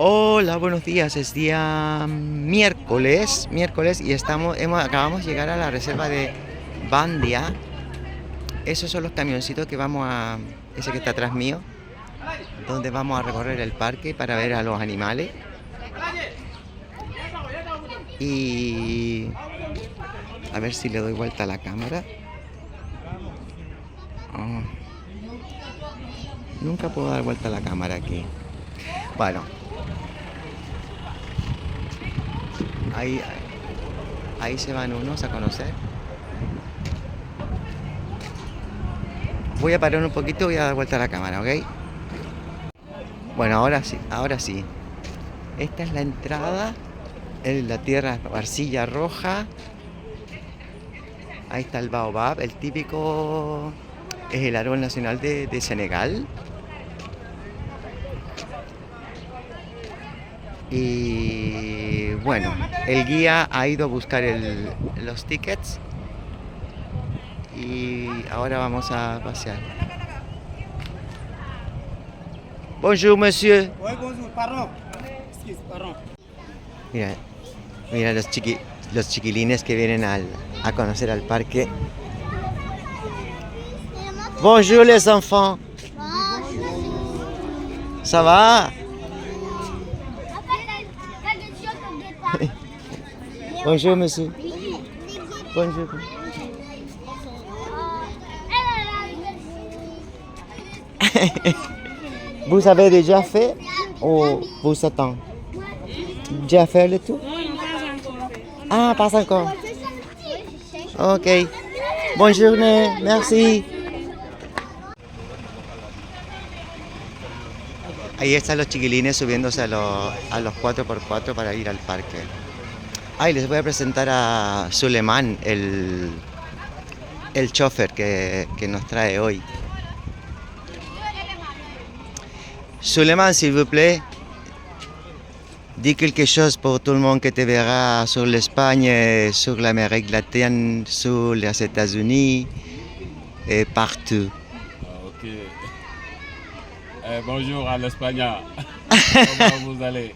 Hola, buenos días. Es día miércoles y acabamos de llegar a la reserva de Bandia. Esos son los camioncitos que ese que está atrás mío, donde vamos a recorrer el parque para ver a los animales. Y a ver si le doy vuelta a la cámara. Oh, nunca puedo dar vuelta a la cámara aquí. Bueno, ahí, ahí se van unos a conocer. Voy a parar un poquito y voy a dar vuelta a la cámara, ¿ok? Bueno, ahora sí, ahora sí. Esta es la entrada, en la tierra arcilla roja. Ahí está el baobab, el típico, es el árbol nacional de Senegal. Y bueno, el guía ha ido a buscar los tickets y ahora vamos a pasear. Bonjour, monsieur. Oui, bonjour, pardon. Excuse, pardon. Mira, mira los chiquilines que vienen a conocer al parque. Bonjour les enfants. Ça va? Bonjour monsieur. Bonjour. Vous avez déjà fait ou vous attendez? Déjà fait le tour? Ah, pas encore. Ok. Bonne journée, merci. Ahí están los chiquilines subiéndose a los 4x4 para ir al parque. Ay, les voy a presentar a Suleiman, el chofer que nos trae hoy. Suleiman, s'il vous plaît, dis quelque chose pour tout le monde que te verra sur l'Espagne, sur l'Amérique latine, sur les États-Unis et partout. Ok. Bonjour à l'Espagne. Comment vous allez?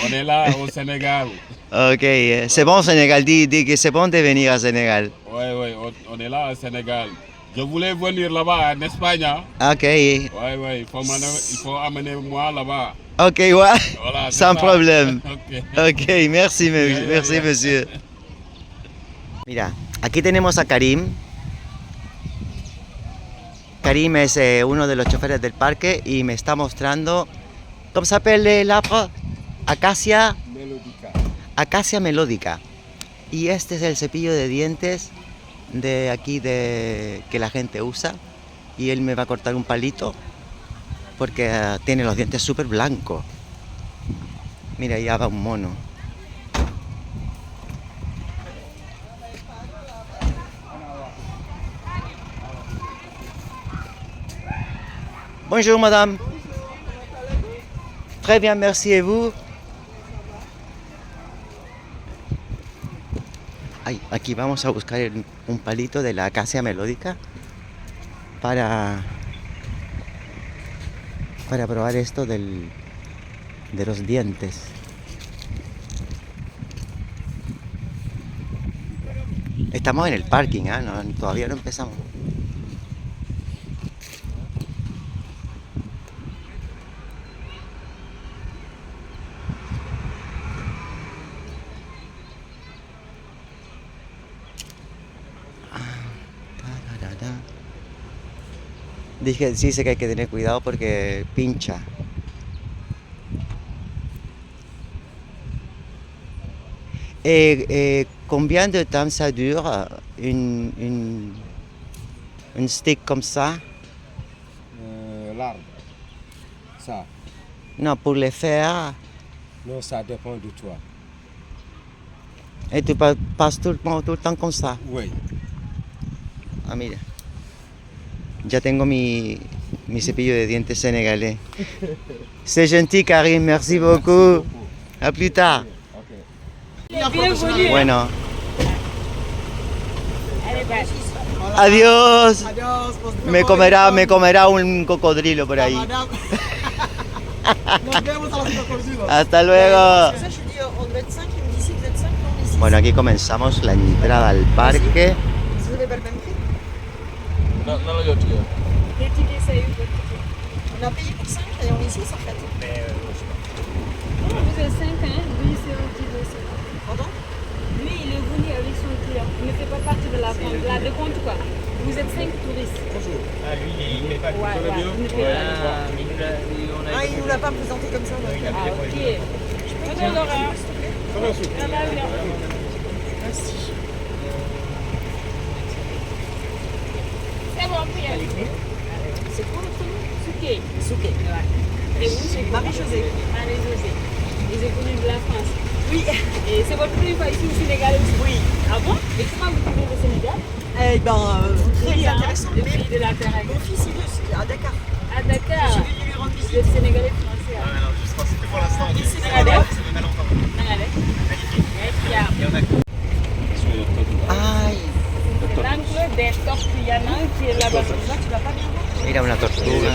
On est là au Sénégal. Ok, c'est bon Sénégal, dis que c'est bon de venir à Sénégal. Oui, oui, on est là au Sénégal. Je voulais venir là-bas en Espagne. Ok. Oui, oui, il faut amener moi là-bas. Ok, ouais, Voilà, sans ça. problème. Ok. Ok, merci, merci monsieur. Mira, aquí tenemos a Karim. Karim es uno de los choferes del parque y me está mostrando, ¿cómo se llama l'arbre? Acacia Mélodica. Acacia melódica. Y este es el cepillo de dientes de aquí que la gente usa. Y él me va a cortar un palito porque tiene los dientes súper blancos. Mira, ya va un mono. Bonjour madame. Très bien, merci et vous. Ay, aquí vamos a buscar un palito de la acacia melódica para probar esto de los dientes. Estamos en el parking, ¿eh? Todavía no empezamos. Dice que hay que tener cuidado porque pincha. Combien de temps ça dure une stick comme ça? L'arbre. Ça. Non, pour les faire. Non, ça dépend de toi. Et tu passes tout le temps comme ça. Oui. Ah, mira. Ya tengo mi cepillo de dientes senegalés. C'est gentil, Karim, merci beaucoup. A plus tard. Bueno. Adiós. Adiós. Me comerá un cocodrilo por ahí. Hasta luego. Ça, je lui dis, on doit être 5, il me dit si vous êtes 5, on est 6. Bueno, aquí comenzamos la entrada al parque. Vous n'avez pas le même prix? Non, non, non, non. Les tickets, ça a eu votre ticket. On a payé pour 5 et on est 6 en fait. Vous êtes 5, hein? Lui, c'est un petit dossier. Pardon? Lui, il est venu avec son client. Il ne fait pas partie de la compte. La de compte, quoi. Vous êtes 5 touristes. Ah, lui, il ne fait pas Ouais, ouais. Il ne fait pas. Ah, il nous l'a pas présenté comme ça. Donc. Ah, ok. Bonjour, Laura. Ça va bien. Merci. C'est bon, on peut y aller. C'est quoi votre nom? Souké. Souké. Ouais. Et vous, c'est quoi? Marie-Josée. Marie-Josée. Ils sont venus de la France. Oui. Et c'est votre première fois ici au Sénégal aussi? Oui. Ah bon? Et comment vous trouvez le Sénégal? Eh ben, très Bien, intéressant. le pays de la terre. Mon fils, il est à Dakar. À Dakar. Je suis venue lui rendre Vous visite. êtes sénégalais français. Ah, non, juste parce que pour l'instant, on est ici. Sénégalais. Ça fait pas longtemps. Sénégalais. Magnifique. Et Et on a Ay, l'enclos des tortues, il y en a un qui est là-bas. mira una tortuga.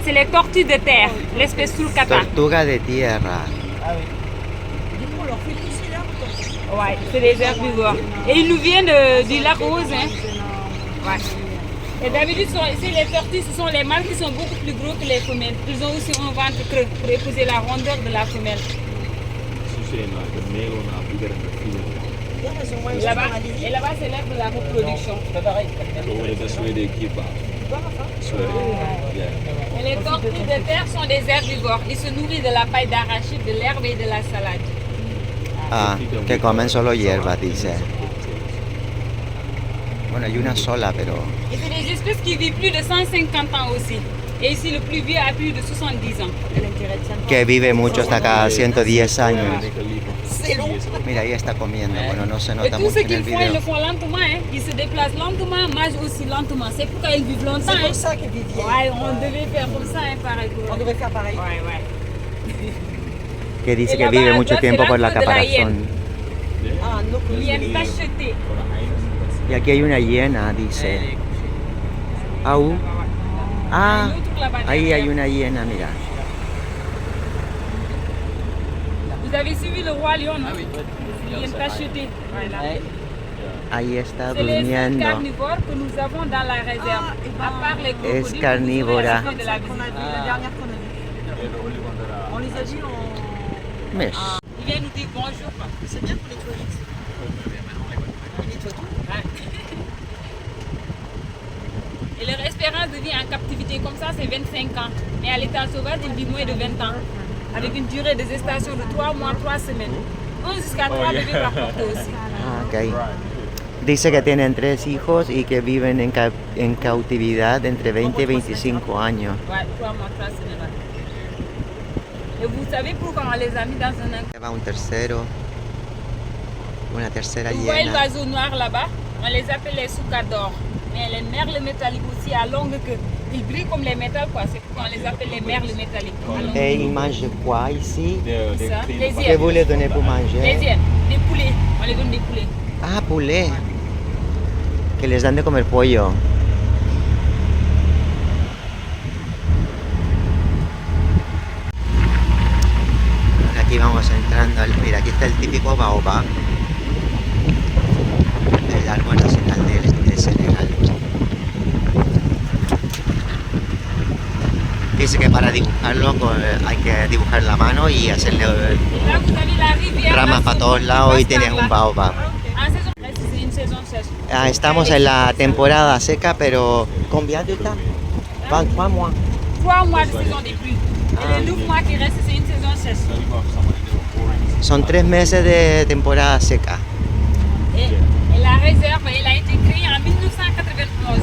C'est les tortues de terre, l'espèce sulcata. Tortuga de tierra. Dis-moi, on leur fait pousser là ou pas? Ouais, c'est des herbivores. Et ils nous viennent du lac Rose. Hein. Ouais. Et d'habitude, les tortues, ce sont les mâles qui sont beaucoup plus gros que les femelles. Ils ont aussi un ventre creux pour épouser la rondeur de la femelle. Et là-bas, c'est l'ère de la reproduction. Et les tortues de terre sont des herbivores. Ils se nourrissent de la paille d'arachide, de l'herbe et de la salade. Ah, que comen solo hierbas, dice. Bueno, hay una sola, pero... Et c'est des espèces qui vivent plus de 150 ans aussi. Et ici, le plus vieux a plus de 70 ans. Que vive mucho, hasta cada 110 años. C'est long. Mira, ahí está comiendo. Bueno, no se Et nota tout mucho ce en el qu'ils font, ils video. le font lentement. Hein. Ils se déplacent lentement, mangent aussi lentement. C'est pourquoi ils vivent longtemps. C'est Hein. pour ça que Vivienne. Ouais, on devait faire comme ça, hein, pareil. On devrait faire pareil. Ouais, ouais. Que dice Y que la vive verdad mucho es tiempo por la delante de la caparazón. Ah, no, Bien tacheté. Y aquí hay una hiena, dice. Au. Ah, ahí hay una hiena, mira. Vous avez suivi le roi lion, non? Bien tacheté. Voilà. Ahí está C'est les seuls durmiendo. carnivores que nous avons dans la réserve. À part les crocodiles. carnivora. que vous aurez à la fin de la qu'on visite. a vu, la dernière qu'on a vue. On les a vus en... Mes. Il vient nous dire bonjour. Quoi. C'est bien pour nettoyer. On nettoie tout. Ouais. Et leur espérance de vie en captivité comme ça, c'est 25 ans. Mais à l'état sauvage, ils vivent moins de 20 ans. Avec une durée de gestation de 3 mois, 3 semaines. 1 jusqu'à 3 bébés par portée aussi. Ah, ok. Dice que tienen 3 hijos y que viven en cautividad entre 20 y 25 años. Ouais, 3 mois, 3 semaines. Ouais. Et vous savez pourquoi on les a mis dans un enclos? Va un tercero. Una tercera Vous voyez hiena. l'oiseau noir là-bas? On les appelle les soucadors. Mais les merles métalliques aussi à longue queue. Ils brillent comme les métals, quoi. C'est pourquoi on les appelle les merles métalliques. À longue Et queue. ils mangent quoi ici? Ça, les Que hyènes. vous les donnez pour manger? Les hyènes, des poulets. On les donne des poulets. Ah, poulet. Que les dan de comer pollo. Aquí vamos entrando, mira, aquí está el típico baobab, el árbol nacional de Senegal. Dice que para dibujarlo hay que dibujar la mano y hacerle Et là, vous avez la rivière. ramas para todos lados y tienes un baobab. En saison fraîche, c'est une saison sèche. Ah, estamos en la temporada seca, pero ¿combien de temps? 23 mois. 3 mois de saison des pluies. Et les 9 mois qui restent, c'est une saison sèche. Son 3 meses de temporada seca. Et la réserve, elle a été créée en 1991.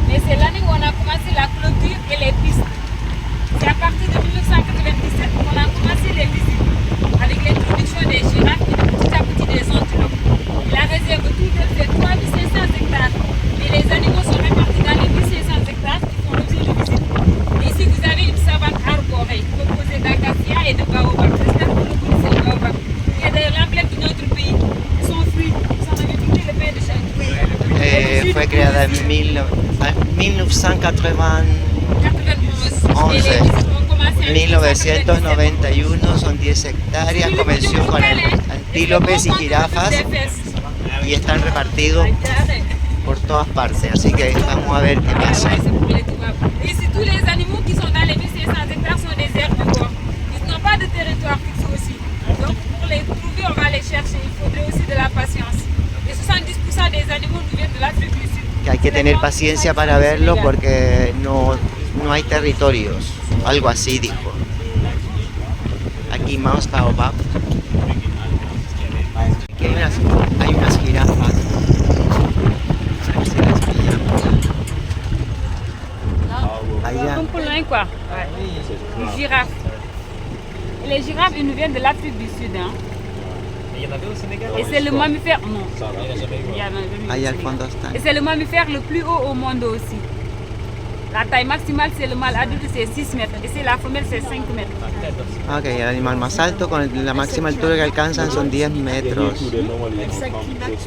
Mais c'est l'année où on a commencé la clôture et les pistes. C'est à partir de 1997 qu'on a commencé les visites, avec l'introduction des girafes et petit à petit des antilopes. La réserve toute elle fait 3500 hectares. Mais les animaux sont répartis dans les 1500 hectares qui font l'objet de visites. Et ici, vous avez une savane arborée composée d'acacia et de baobab. J'espère que vous connaissez le baobab. Il y a d'ailleurs l'emblème de notre pays. Son fruit, ça avait tout le pain de chaque fruit. Fue creada en 1980. 91. 11. Et les visites ont commencé 1991, son 10 hectáreas, comenzó con antílopes y jirafas y están repartidos por todas partes, así que vamos a ver qué pasa. Et si tous les animaux qui sont dans les 1500 hectares sont des herbivores, ils n'ont pas de territoire fixe aussi. Donc pour les trouver, on va les chercher, il faudrait aussi de la patience. Et 70% des animaux nous viennent de l'Afrique du Sud. Que hay que tener paciencia para verlo porque no hay territorios, algo así dijo. Aquí Mouse Baobab. Aquí hay unas jirafas. Allá. Comme pour l'un quoi. Ouais. Les girafes. Et les girafes, ils nous viennent de l'Afrique du Sud. Hein. Il y en avait au Sénégal. Et c'est le mammifère. Non. Il y en a Allá al jamais. fondo están. Et c'est le mammifère le plus haut au monde aussi. La taille maximale, c'est le mâle adulte, c'est 6 mètres. Et c'est la femelle, c'est 5 mètres. Ok, el animal más alto con la máxima altura que alcanzan son 10 metros.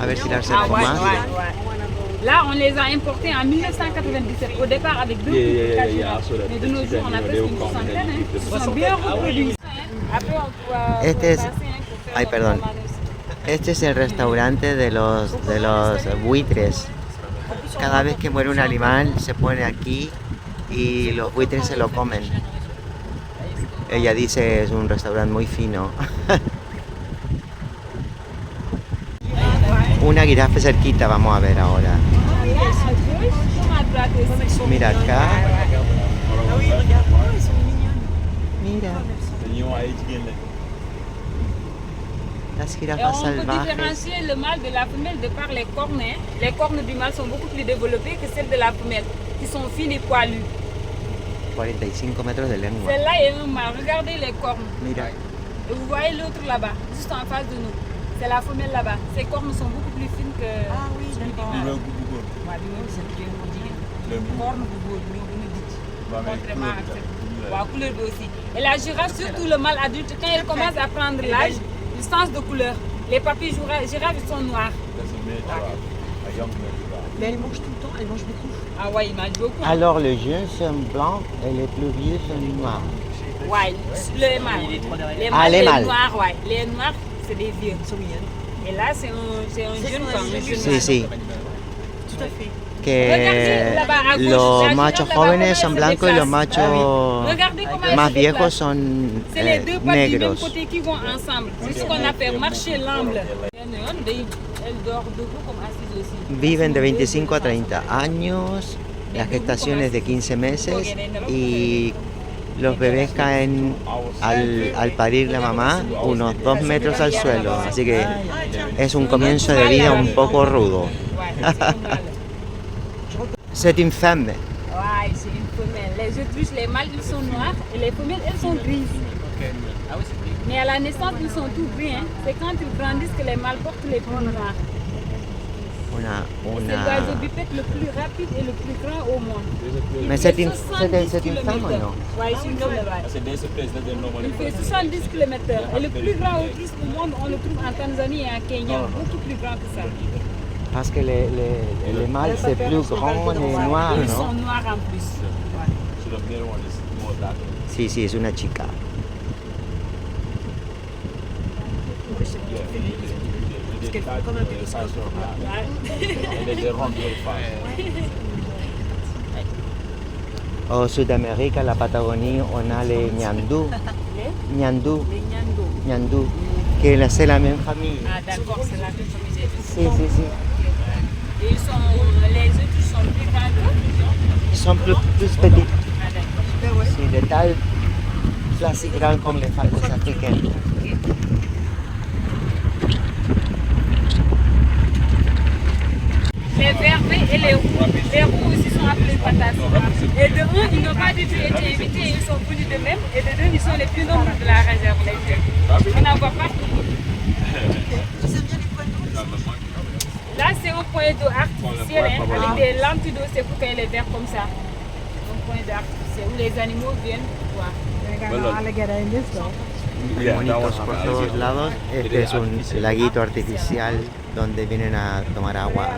A ver si la Ah acerco ouais, más. ouais. Là, on les a importés en 1997. Au départ, avec 2 ou 4 girafes. Mais de nos jours, on a presque une centaine. Hein. Ils sont bien reproduits. Après, on pourra Este es- passer, hein, pour faire Ay, notre perdón. commande aussi. Este es el restaurante de los buitres. Cada vez que muere un animal se pone aquí y los buitres se lo comen. Ella dice es un restaurante muy fino. Una jirafa cerquita vamos a ver ahora. À gauche, comme à droite aussi. Mira acá. Ah oui, regarde, oh, ils sont mignons. Mira, las Et jirafas on peut salvajes. différencier le mâle de la femelle de par les cornes. Hein. Les cornes du mâle sont beaucoup plus développées que celles de la femelle, qui sont fines et poilues. 45 metros de lengua. Celle-là est un mâle. Regardez les cornes. Mira, Et vous voyez l'autre là-bas, juste en face de nous. C'est la femelle là-bas. Ses cornes sont beaucoup plus fines que Ah oui, d'accord. Ouais, bi moom seen jigéen moo jigéen. Corne bu góor bi ñoo gën a dijj. Contrairement ak cette. Waaw, couleur bi aussi. Et la girafe, surtout le mâle adulte, quand elle commence à prendre l'âge, il change de couleur. Les papilles girafes, ils sont noirs. Mais elle mange tout le temps, elle mange beaucoup. Ah ouais, il mange beaucoup. alors les jeunes sont blancs et les plus vieux sont noirs. Ouais, les mâles. Les Ah, les mâles. noirs, ouais. Les noirs, c'est des vieux. Ils sont mignonnes. Et là, c'est un jeune qu'on a comme vu. un jeune Sí, mâle. sí, Tout à fait. que là-bas à gauche, los la machos girafe, jóvenes là-bas, son elle se blancos y los déplace. machos Regardez comment elle más se viejos déplace. son C'est les deux pattes du même negros. côté qui vont ensemble. C'est ce qu'on appelle marcher l'amble. Elle dort debout comme assise aussi. Viven de 25 a 30 años, la gestación es de 15 meses y los bebés caen al parir la mamá unos 2 metros al suelo, así que es un comienzo de vida un poco rudo. Ouais, c'est un mâle. C'est une femme. Ouais, c'est une femelle. Les autruches, les mâles, ils sont noirs et les femelles, elles sont grises. Mais à la naissance, ils sont tout gris. Hein. C'est quand ils grandissent que les mâles portent les plumes noires. C'est l'oiseau bipède le plus rapide et le plus grand au monde. Il Mais fait c'est une 70 femme ou kilomètres. non? Ouais, c'est une femelle. Il fait 70 km. Et le plus grand autruche au monde, on le trouve en Tanzanie et en Kenya, beaucoup plus grand que ça. Parce que les mâles c'est plus grand et noir, Ils sont ¿no? noirs en plus. Sí, sí, es una chica. Parce qu'elle fait comme un télescope. En Sudamérica, la Patagonie, on a les ñandú, Les nyando. que c'est la même famille. Ah d'accord, c'est la même famille. Sí, sí, sí. Et les autruches sont plus grands que Ils sont plus petits. Ah d'accord. Sí, de taille assez grande comme les falcons africains. Les verdets et les roux. Les roux aussi sont appelés patates. Et de un, ils n'ont pas du tout été invités, ils sont venus de même. Et de deux, ils sont les plus nombreux de la réserve. On en voit partout. Vous aimez bien les poils d'eau? Là, c'est un point d'eau artificiel hein, avec des lentilles d'eau, c'est pour qu'il est vert comme ça. Un point d'eau artificiel où les animaux viennent boire. Muy bonitos por todos lados. Este es un laguito artificial donde vienen a tomar agua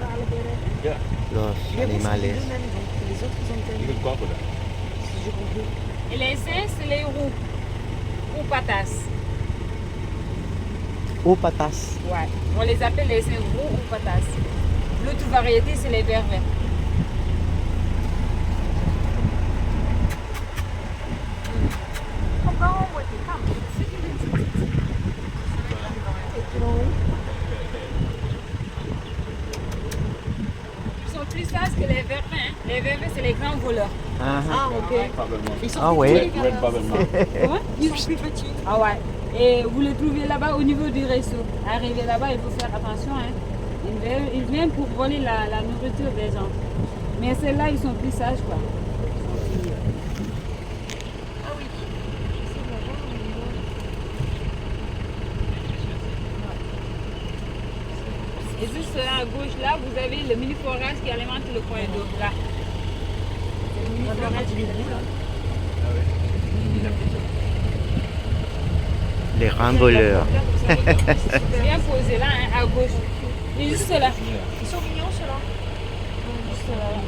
los animales. Les autres, ils ont tellement. Si j'ai compris. Et les seins, c'est les roux ou patas. Ou patas. Ouais. On les appelle les seins roux ou patas. L'autre variété, c'est les vervets. Ils sont plus sages que les vervets. Hein. Les vervets, c'est les grands voleurs. Ah, Ils sont ah plus ouais. petits. Red Bubble Mouth. Comment? Ils sont plus petits. Ah ouais. Et vous les trouvez là-bas au niveau du réseau. Arrivé là-bas, il faut faire attention. Hein. Ils viennent pour voler la nourriture des gens. Mais celles-là, ils sont plus sages, quoi. Et juste à gauche, là, vous avez le mini forage qui alimente le coin d'eau. Là. C'est le mini forage. Les grands voleurs. Bien posé là, hein, à gauche. Et juste là. Ils sont mignons ceux-là. Juste là.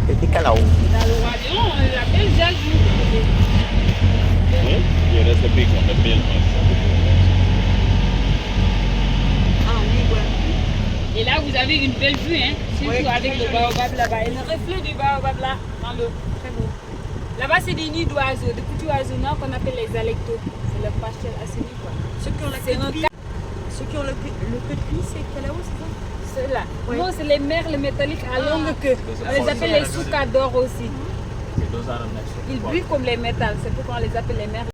Petit calaou. Dans le roi lion, on l'appelle jazou. Yeah, that's the big one, the male one. Ah oui, ouais. Et là, vous avez une belle vue, hein, surtout avec le baobab là-bas. Et le reflet du baobab là, dans l'eau. Très beau. Là-bas, c'est des nids d'oiseaux, de petits oiseaux noirs qu'on appelle les alectos. C'est leur pastel assez nu, quoi. Ceux qui ont la C'est queue de un pie. Ceux qui ont le queue de pie, c'est quel là-haut, c'est ça? Ceux-là. Ouais. Non, c'est les merles métalliques à longue queue. On les appelle les soucadors aussi. Those are the next Ils brillent comme les métals, c'est pourquoi on les appelle les merles.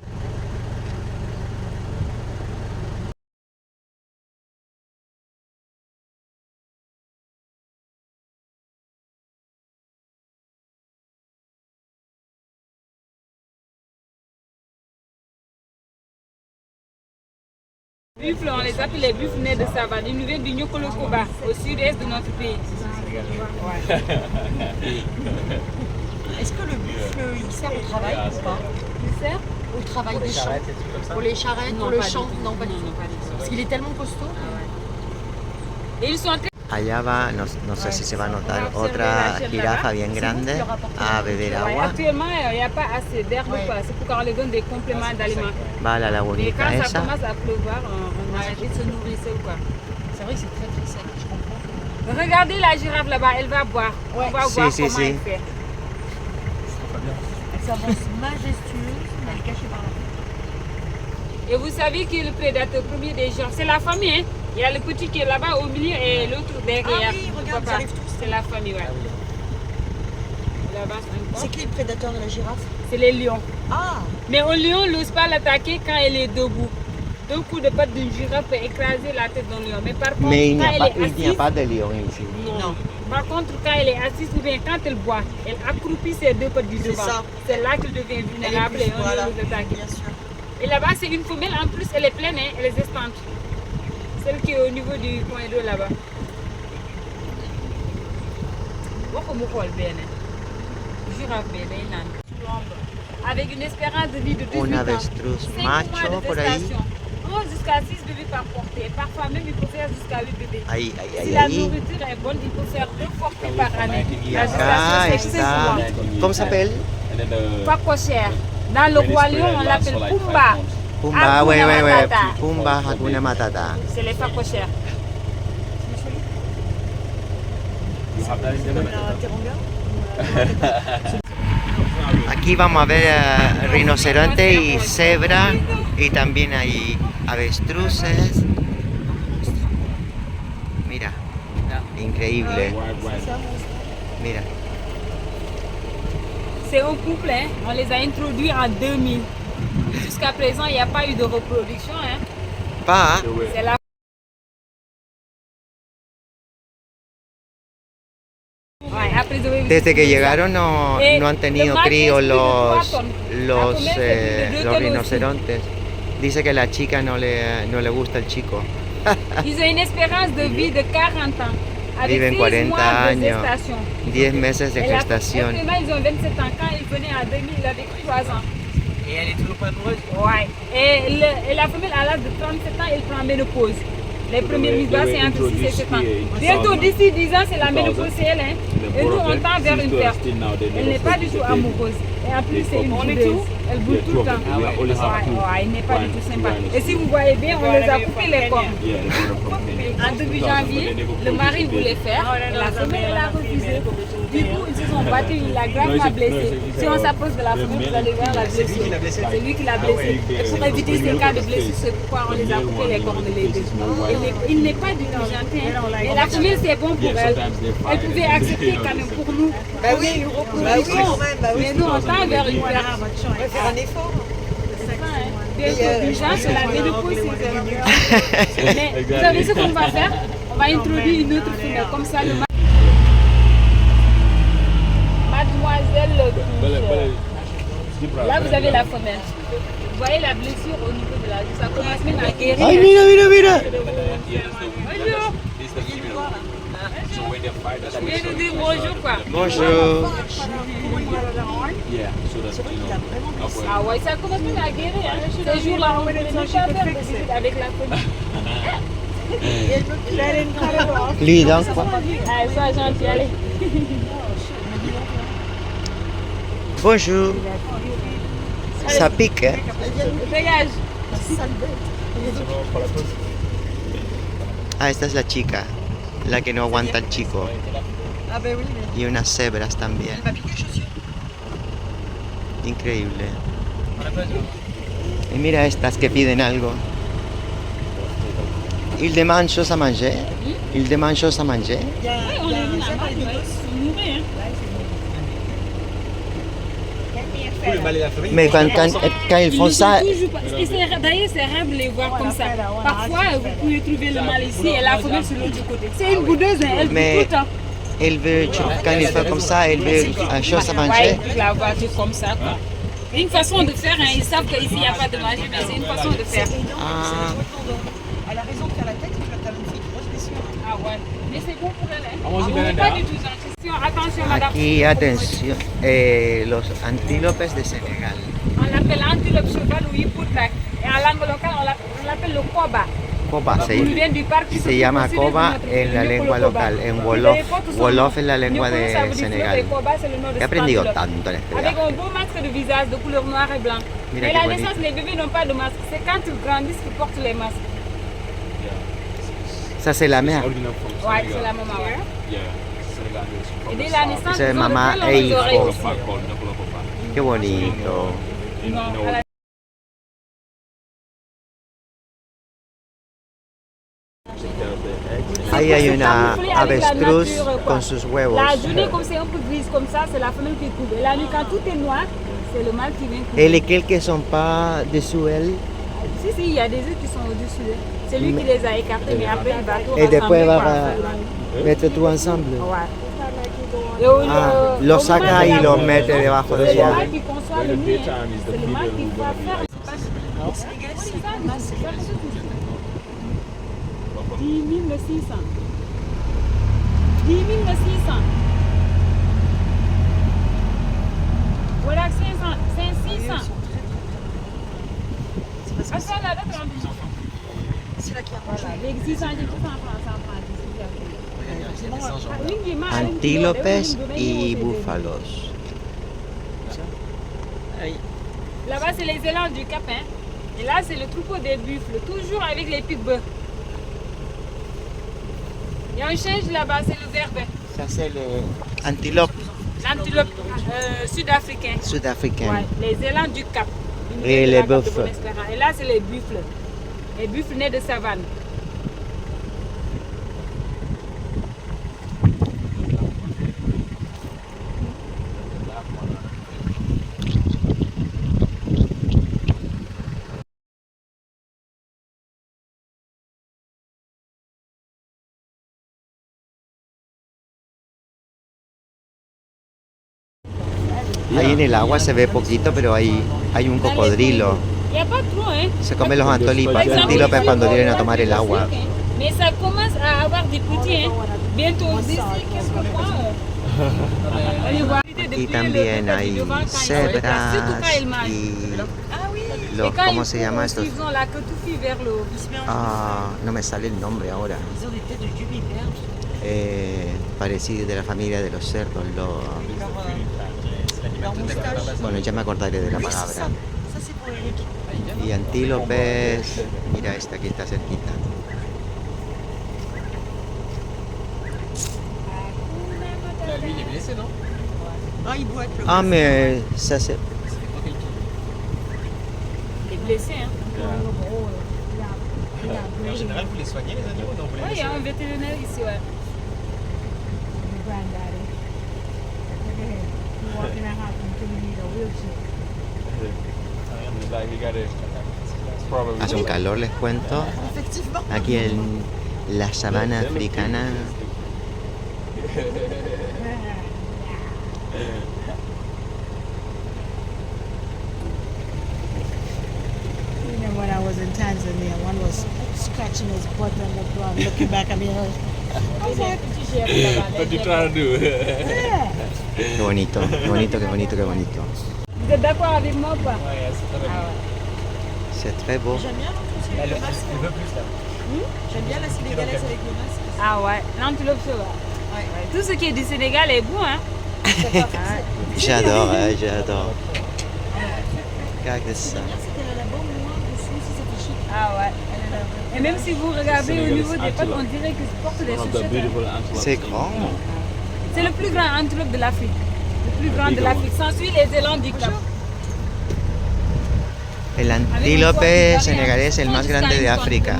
Buffles, on les appelle les buffles nés de savane. Ils nous viennent du Nyokolokoba, au sud-est de notre pays. Est-ce que le buffle, il sert au travail ou pas? Il sert Au travail des champs? charrettes et tout comme ça. Pour les charrettes, Non, pour le pas du champ? tout. Non, pas du Non, tout. pas du tout. Parce qu'il est tellement costaud. Et ils sont très... Allá va, no sé si se va a notar, otra jirafa bien grande a beber Ouais, agua. actuellement, il n'y a pas assez d'herbe, Ouais. quoi. C'est pourquoi on les donne des compléments d'aliments. Va a la Mais lagunita quand ça esa. commence à pleuvoir, on arrête de se nourrir seul, quoi. C'est vrai que c'est très très sec, je comprends. Regardez la girafe là-bas, elle va boire. Ouais. On va Si, voir si, comment si. elle fait. Elle s'avance majestueuse, mais elle est cachée par là. Et vous savez qui est le prédateur premier des girafes? C'est la famille, hein. Il y a le petit qui est là-bas au milieu et l'autre derrière. Ah oui, regarde, Papa. ils arrivent tous. C'est la famille, ouais. Là-bas, c'est C'est un qui le prédateur de la girafe? C'est les lions. Ah, Mais un lion n'ose pas l'attaquer quand elle est debout. Deux coups de patte d'une girafe peut écraser la tête d'un lion. Mais par contre, Mais il n'y quand a, elle pas- est il n'y a assise, pas de lion ici. non. par contre, quand elle est assise ou bien quand elle boit, elle accroupit ses deux pattes du C'est devant. ça. C'est là qu'elle devient vulnérable et on Voilà. lion nous attaque. Bien sûr. Et là-bas, c'est une femelle. En plus, elle est pleine, hein, elle est estante. Celle qui est au niveau du coin d'eau là-bas. Girafe, day naan. Avec une espérance de vie de 18 Un ans. avestruz 5 mois macho de por ahí. gestation. 1 jusqu'à 6 bébés par portée. Parfois même, il peut faire jusqu'à 8 bébés. Ahí, ahí, Si ahí, la ahí. nourriture est bonne, il peut faire 2 portées par année. Y La acá gestation, c'est 5 está. mois. ¿Cómo se llama? And then the Pas cochère. Dans le roi lion, on l'appelle Pumba. Pumba, Hakuna ouais, ouais, ouais. Matata. Pumba, Hakuna Matata. C'est les pas cochères. You have that in the Teranga? Aquí vamos a ver rinoceronte y cebra y también hay avestruces. Mira, increíble. Mira, C'est un couple, hein. On les a introduits en 2000. Jusqu'à présent, il n'y a pas eu de reproduction. Hein. pa, C'est la... Ouais, après, ils ont- desde que llegaron no han tenido críos los rinocerontes. Dice que la chica no le gusta el chico. Ils ont une espérance de vie de 40 ans. Avec Viven 6 40 mois de años. gestation. 10 meses de Et la- gestación. actuellement, ils ont 27 ans. Quand ils venaient en 2000, il avait 3 ans. Et elle est toujours pas amoureuse? Ouais. Et la femelle, à l'âge de 37 ans, elle prend ménopause. Les premières mises bas, c'est entre 6 et 7 ans. Bientôt, d'ici 10 ans, c'est la ménopause, c'est elle. Hein. Et nous, on tend vers une perte. Elle n'est pas du tout amoureuse. Et en plus, c'est une boudeuse. Elle bouge tout le temps. Elle n'est pas du tout sympa. Et si vous voyez bien, on les a coupé les cornes. En début janvier, le mari voulait faire. La femelle, elle a refusé. Du coup, ils se sont battus. Il l'a gravement blessé. Si on s'approche de la femelle, vous allez voir la blessure. C'est lui qui l'a blessé. Et pour éviter ces cas de blessure, c'est pourquoi on les a coupé les cornes les deux. Il n'est pas du tout gentil. Et la femelle, c'est bon pour elle. Elle pouvait accepter quand même pour nous. Bah oui, Une reproduction. Mais nous, on tend vers une perte. On va faire un effort. Bientôt, déjà, c'est la ménopause, mais vous savez ce qu'on va faire? On va introduire une autre femelle, comme ça le Mademoiselle Bouche. Là, vous avez la femelle. Vous voyez la blessure au niveau de la joue. Ça commence même à guérir. Ay, mira, mira, mira. Bonjour. Je viens de dire bonjour, quoi. Bonjour. Ah ouais, ça commence même à guérir. Hein. Ces jours-là, on ne peut pas faire de visite avec la femelle. Lui, donc, quoi. Ah, sois gentil, allez. Bonjour. Ça pique, hein? Dégage. Ah, esta es la chica, la que no aguanta el chico. Ah ben oui, mais Y unas cebras también. elle m'a piqué les chaussures. Increíble. Y mira estas que piden algo. Il demande chose à manger. Il demande chose à manger. Il y a On les un met chef là-bas, avec ils des vont gosses. se nourrir. Mais quand ils font ça, D'ailleurs, c'est rare de les voir comme ça. Parfois, vous pouvez trouver le mâle ici et la femelle sur l'autre côté. C'est une boudeuse, hein, elle Mais- bouge tout le temps. elle veut, quand il fait comme ça, elle veut chose à Ouais, manger. ils la voient comme ça, quoi. C'est une façon de faire, hein. Ils savent qu'ici, il n'y a pas de magie, mais c'est une façon de faire. Ah, Elle a raison de faire la tête, parce que t'as une fille grosse blessure. Ah ouais. Mais c'est bon pour elle, hein. Vamos a On ver n'est acá. pas du tout gentil. Attention, madame. aquí, atención, los antílopes de Senegal. On l'appelle antilope cheval ou hippotrak. Et en langue locale, on l'appelle le koba. Coba, Il vient du parc qui se llama occupe aussi coba des en la notre lengua koba. local, en Vous Wolof. avez pas tout son Wolof nom. es la lengua Nyokolo, ça de veut dire fleur, Senegal. et koba, c'est le nom de He aprendido cet antilope. tanto en este Avec viaje. un beau masque de visage de couleur noire et blanc. Mira Mais qué la bonito. naissance, les bébés n'ont pas de masque. C'est quand ils grandissent qu'ils portent les masques. Ça, c'est la mère. Ouais, c'est la maman. Ouais. Et dès la naissance, C'est ils ont maman le pelo et aux oreilles hijo. aussi. Qué bonito. Non, à la- Ahí hay una camouflé avec la avestruz nature, quoi. con sus huevos. La journée, comme c'est un peu grise comme ça, c'est la femelle qui couvre. Et la nuit, quand tout est noir, c'est le mâle qui vient couvrir. Et lesquels qui ne sont pas dessous elle. Si, il y a des œufs qui sont au-dessus. C'est lui qui les a écartés, mais après, il va tout Et después rassembler, va quoi. a mettre tout ensemble. Ouais. Et au- Ah, au lo moment saca de la y lo reproduction, mete debajo de c'est le ella. mâle qui conçoit le nid, hein. C'est le mâle qui va faire. 10 600. 10 600. Voilà, 500, 600. Ah, ça, là, d'accord. C'est là qu'il y a Voilà, les 600, j'ai tout en France, Antílopes y búfalos. Là-bas, c'est les élans du Cap. Hein. Et là, c'est le troupeau des buffles, toujours avec les pics-bœufs. Il y a un change là-bas, c'est le verbe. Ça, c'est l'antilope L'antilope sud-africain. sud-africaine. Ouais, les élans du Cap. Et De les la Cap de bœufs. Bonne-Espérance. Et là, c'est les buffles. Les buffles nés de savane. Ahí en el agua se ve poquito, pero hay un cocodrilo. Il n'y a pas trop, hein. Se comen los antílopes Par exemple, antílopes ici, cuando on vienen a voit tomar des el agua. Africains, mais ça commence à avoir des petits, hein. Bientôt, d'ici quelques mois, on les voit. Y también hay cebras y Los, quand ¿cómo ils se courent llama aussi, estos? ils ont la queue tout fille vers le haut. Ils se mélangent. Ah, no me sale el nombre ahora. Ils ont des têtes de jumipères. Parecidos de la familia de los cerdos. Leur moustache. Bueno, ya me acordaré de la Oui, c'est ça. palabra. Ça, c'est pour Eric. Y antílopes. Mira esta aquí está cerquita. Lui, il est blessé, non? Ah, il boite. Le Ah, mais ça c'est. Il est blessé, hein. En général, vous les soignez, les animaux? Non, vous les Oui, il y laissez? a un vétérinaire ici, ouais. Like he got it. Probably. Hace un calor, les cuento. Effectivement. Aquí en la sabana africana. Even when I was in Tanzania, one was scratching his butt on the ground, looking back at me. I was like, What you trying to do? yeah. Qué bonito, qué bonito, qué bonito, qué bonito. Vous êtes d'accord avec moi ou pas? Ouais, c'est très bien. C'est très beau. J'aime bien l'antilope Elle avec le masque. veut plus, là. J'aime bien la sénégalaise avec le masque. Ah ouais, l'antilope sauvage. Ouais. Tout ce qui est du Sénégal est bon, hein. J'adore, j'adore. Regarde ça. J'aime bien, c'est qu'elle a la bombe noire dessous, si ça fait chic. Ah ouais. Elle a la... Et même si vous regardez au niveau des pattes, on dirait qu'ils portent des One of the chaussettes. beautiful antelopes. C'est grand. C'est le plus grand antilope de l'Afrique. Le plus grand de l'Afrique. S'ensuit les élans du Cap. El antílope senegalés es el más grande de África. Ah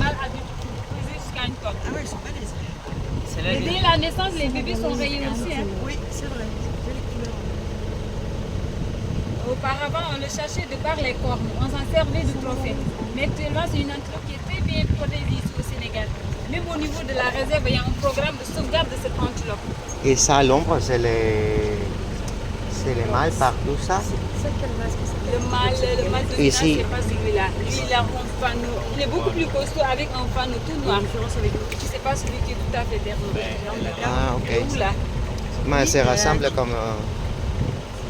ouais, elles sont balèzes. Celle-là, Et dès la naissance, les bébés sont rayés aussi. Hein. Oui, c'est vrai. Belle couleur. Auparavant, on le cherchait de par les cornes. On s'en servait de trophée. Mais actuellement, c'est une antilope qui est très bien protégée ici au Sénégal. Même au niveau de la réserve, il y a un programme de sauvegarde de cette antilope. Et ça, à l'ombre, c'est les mâles partout, ça. C'est quel masque ça? Le mâle de Ici. c'est pas celui-là. Lui, il a un fanneau. Il est beaucoup plus costaud avec un fanneau tout noir. Différence avec nous. C'est pas celui qui est tout à fait derrière. Ah, ok. Où là? Mais se ressemble comme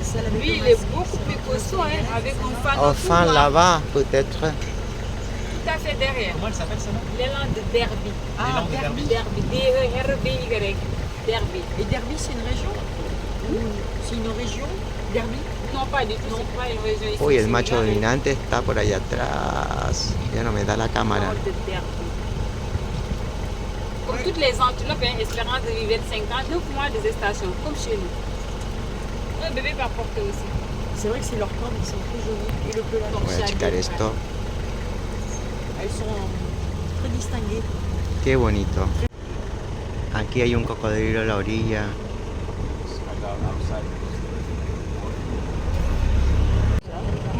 Celle avec Lui, le il est masque. beaucoup plus costaud hein, avec un fanneau au tout fin noir. là-bas, peut-être. Tout à fait derrière. Comment elle s'appelle, celle-là? L'élan de Derby. L'élan de Derby. Derby. D-E-R-B-Y. Derby. Et Derby, c'est une région? C'est une région? Derby? Non, pas du tout. C'est pas une région ici. Uy, el c'est macho une région. dominante está por allá atrás. Ya no me da la cámara. Nord de Derby. Comme toutes les antilopes, hein, espérance de vivre 5 ans, 9 mois de gestation, comme chez nous. Un bébé par portée aussi. C'est vrai que c'est leurs cornes, ils sont très jolis. Et le pelage. Voy a checar esto. Elles sont très distinguées. Qué bonito. Aquí hay un cocodrilo a la orilla.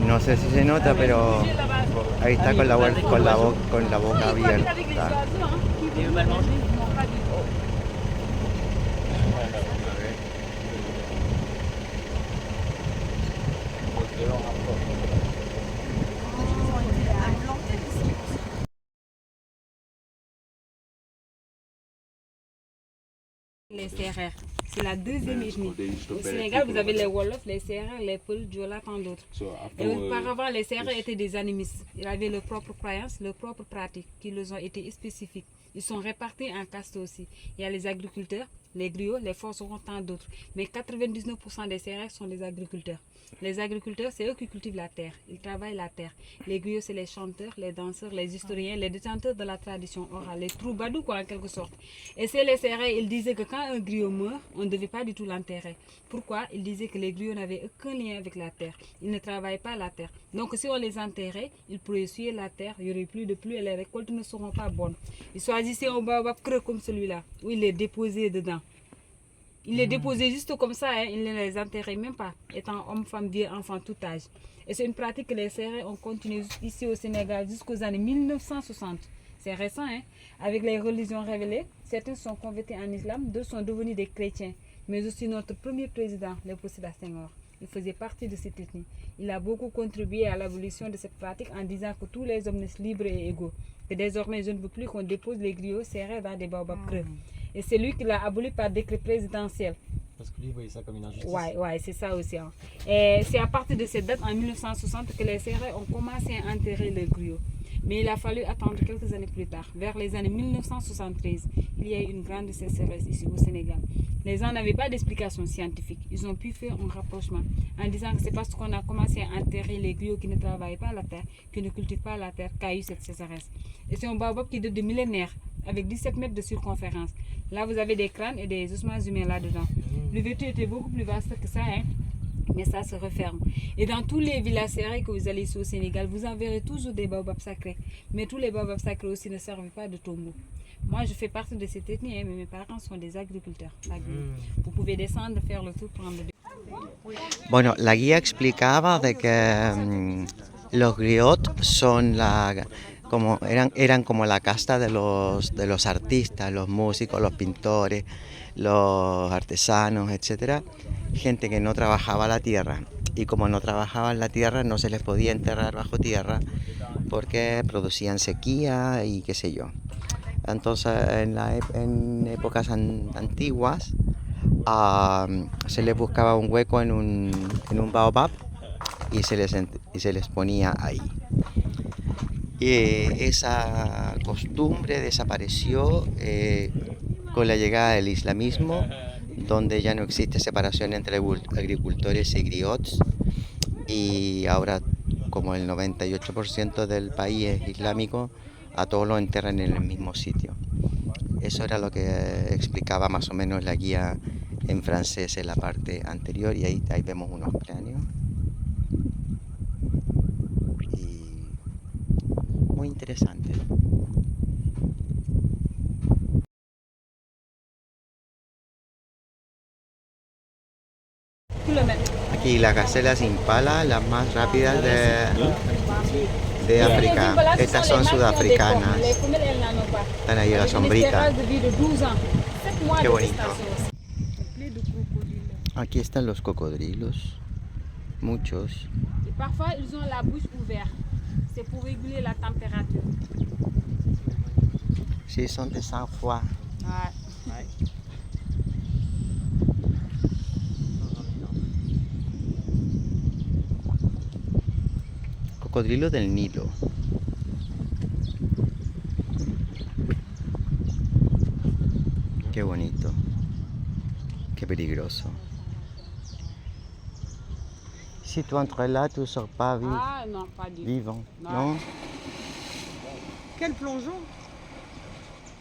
No sé si se nota, pero ahí está con la boca abierta. Il veut mal manger? Non, pas du tout. Les Sérères, c'est la deuxième ethnie. Au Sénégal, vous avez les Wolofs, les Sérères, les Peuls, Diola, tant d'autres. So Et after auparavant, les Sérères étaient des animistes. Ils avaient leurs propres croyances, leurs propres pratiques qui leur ont été spécifiques. Ils sont répartis en castes aussi. Il y a les agriculteurs, les griots, les forcerons, tant d'autres. Mais 99% des Sérères sont des agriculteurs. Les agriculteurs, c'est eux qui cultivent la terre. Ils travaillent la terre. Les griots, c'est les chanteurs, les danseurs, les historiens, les détenteurs de la tradition orale, les troubadours quoi, en quelque sorte. Et c'est les Sérères, ils disaient que quand un griot meurt, on ne devait pas du tout l'enterrer. Pourquoi? Ils disaient que les griots n'avaient aucun lien avec la terre. Ils ne travaillaient pas la terre. Donc si on les enterrait, ils pourraient essuyer la terre, il n'y aurait plus de pluie et les récoltes ne seront pas bonnes. Ils choisissaient un baobab creux comme celui-là, où il est déposé dedans. Il les déposait juste comme ça, hein. Il ne les enterrait même pas, étant homme, femme, vieux, enfant, tout âge. Et c'est une pratique que les Sérères ont continué ici au Sénégal jusqu'aux années 1960. C'est récent, hein. Avec les religions révélées, certains sont convertis en islam, d'autres sont devenus des chrétiens. Mais aussi notre premier président, Léopold Sédar Senghor, il faisait partie de cette ethnie. Il a beaucoup contribué à l'abolition de cette pratique en disant que tous les hommes naissent libres et égaux. Que désormais, je ne veux plus qu'on dépose les griots Sérères dans des baobabs creux. Et c'est lui qui l'a aboli par décret présidentiel. Parce que lui, il voyait ça comme une injustice. Ouais, c'est ça aussi. Hein. Et c'est à partir de cette date, en 1960, que les Sérères ont commencé à enterrer le griot. Mais il a fallu attendre quelques années plus tard. Vers les années 1973, il y a eu une grande sécheresse ici au Sénégal. Les gens n'avaient pas d'explication scientifique. Ils ont pu faire un rapprochement en disant que c'est parce qu'on a commencé à enterrer les griots qui ne travaillent pas la terre, qui ne cultivent pas la terre, qu'a eu cette sécheresse. Et c'est un baobab qui date de millénaires, avec 17 mètres de circonférence. Là, vous avez des crânes et des ossements humains là-dedans. L'ouverture était beaucoup plus vaste que ça, hein. Mais ça se referme. Et dans tous les villages serrés que vous allez ici au Sénégal, vous en verrez toujours des baobabs sacrés. Mais tous les baobabs sacrés aussi ne servent pas de tombeau. Moi, je fais partie de cette ethnie, hein, mais mes parents sont des agriculteurs. Vous pouvez descendre, faire le tour, prendre le... Bueno, la guía explicaba de que los griots son eran como la casta de los artistas, los músicos, los pintores, los artesanos, etcétera, gente que no trabajaba la tierra, y como no trabajaban la tierra no se les podía enterrar bajo tierra porque producían sequía y qué sé yo. Entonces en épocas antiguas se les buscaba un hueco en un baobab y se les ponía ahí. Y esa costumbre desapareció con la llegada del islamismo, donde ya no existe separación entre agricultores y griots, y ahora, como el 98% del país es islámico, a todos los enterran en el mismo sitio. Eso era lo que explicaba más o menos la guía en francés en la parte anterior, y ahí vemos unos cráneos. Y muy interesante. Aquí las gacelas impala, las más rápidas de África. Estas son sudafricanas. Están ahí a la sombrita. Qué bonito. Aquí están los cocodrilos. Muchos. Et parfois, ils ont la bouche ouverte. C'est pour réguler la température. Sí, son de sang-froid. Ouais. Cocodrilo del Nilo. Qué bonito. Qué peligroso. Si tu entres là, tu ne sors pas Ah non, pas du tout. vivant, No. ¿no? Quel plongeon!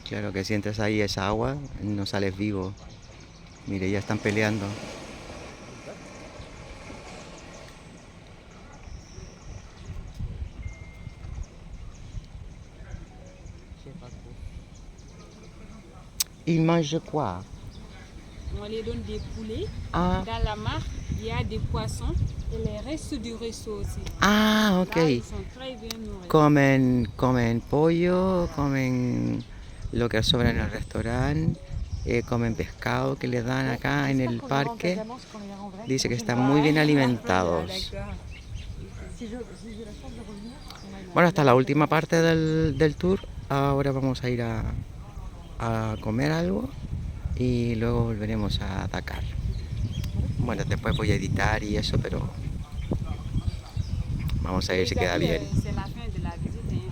Claro que si entras ahí esa agua, no sales vivo. Mire, ya están peleando. Ils mangent quoi? On les donne des poulets. Ah, Dans la mare, il y a des poissons et les restes du ruisseau aussi. ah, ok. Là, ils sont très bien nourris. Comen pollo, comen lo que sobra en el restaurante, comen pescado que les dan acá en el parque. Dice que están muy bien alimentados. Bueno, hasta la última parte del tour. Ahora vamos a ir a comer algo y luego volveremos a Dakar. Bueno, después voy a editar y eso, pero vamos a ver si queda bien. C'est la fin de la visite, hein.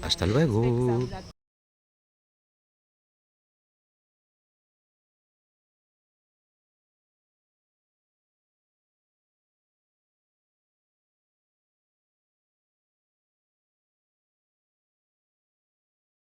Hasta luego.